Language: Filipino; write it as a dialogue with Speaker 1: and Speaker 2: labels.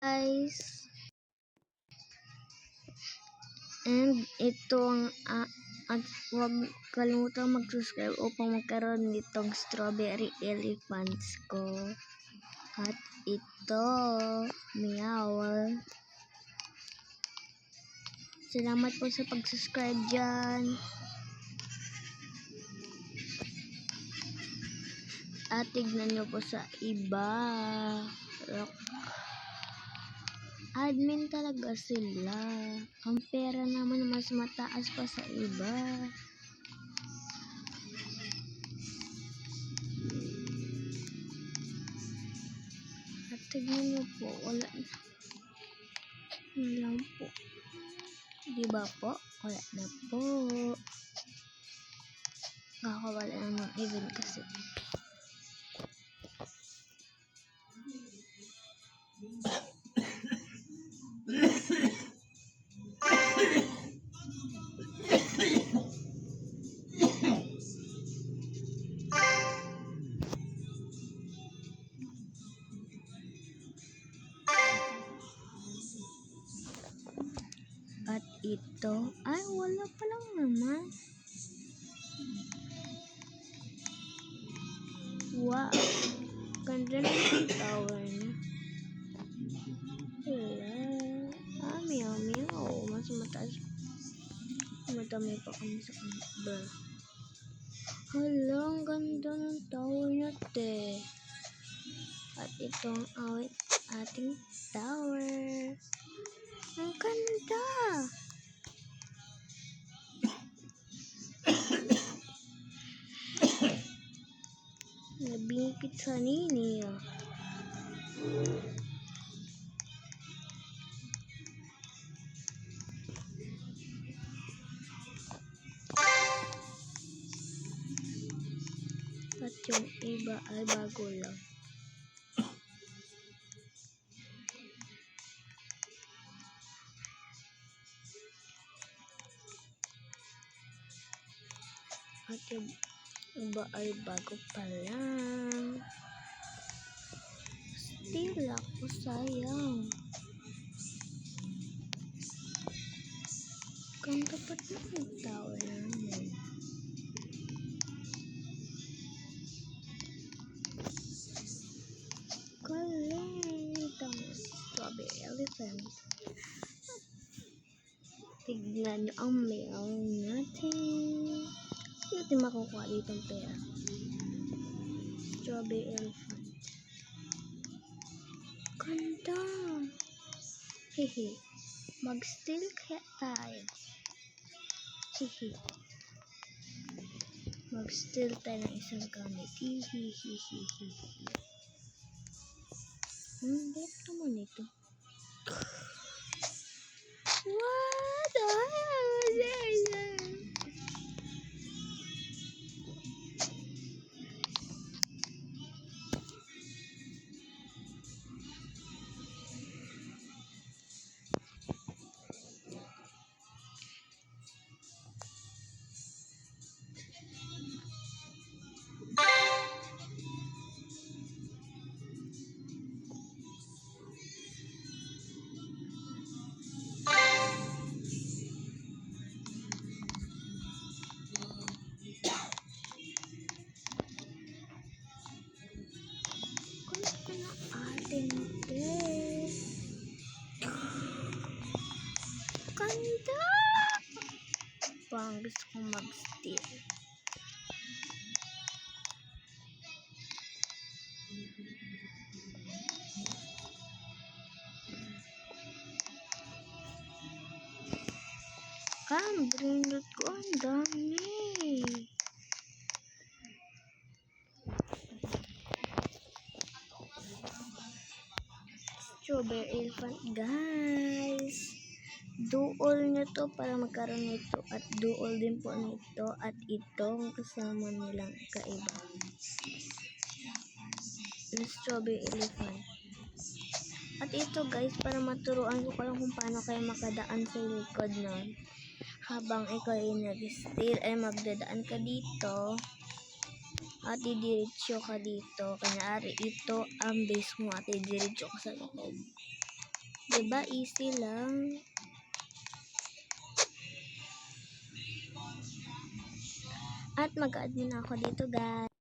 Speaker 1: Guys, and ito ang at huwag kalimutan mag-subscribe upang magkaroon nitong strawberry elephants ko. At ito, meow. Salamat po sa pag-subscribe dyan. At tignan nyo po sa iba. Admin talaga sila. Ang pera naman mas mataas pa sa iba. At tignan nyo po, wala na. Lang po. Diba po? Wala na po. Wala na ng event kasi. At ito, ay wala pa lang naman. Wow, ganda na yung tower niya. Wala. Meow meow. Mas mataas. Madami pa kami sa kanila. Hala, ang ganda ng tower niya, te. At ito ang ating tower. Ang ganda. Nabingkit sa nini. At yung iba ay bago lang. At yung iba ay bago pa lang. Still ako, sayang. Kung dapat na yung tower namin. Itong strawberry elephant. Tignan nyo ang meow natin. Hindi natin makukuha dito ang pera. Strawberry elephant. Ganda. Hehe. Mag-steal kaya tayo. Hehe. Mag-steal tayo ng isang gamit. Hihihihihi. Ba't naman ito? What the hell is this? Ganda! Parang gusto kong mag-steal. Brindot ko ang dami. Strawberry elephant, guys. Duol nyo to para magkaroon nito. At duol din po nito. At itong kasama nilang kaiba. Yung strawberry elephant. At ito, guys, para maturuan ko lang kung paano kayo makadaan sa likod nun. Habang ikaw ay nag-steal, ay magdadaan ka dito. At didiretso ka dito. Kanyari, ito ang base mo at didiretso ka sa loob. Diba? Easy lang. At mag-add muna ako dito, guys.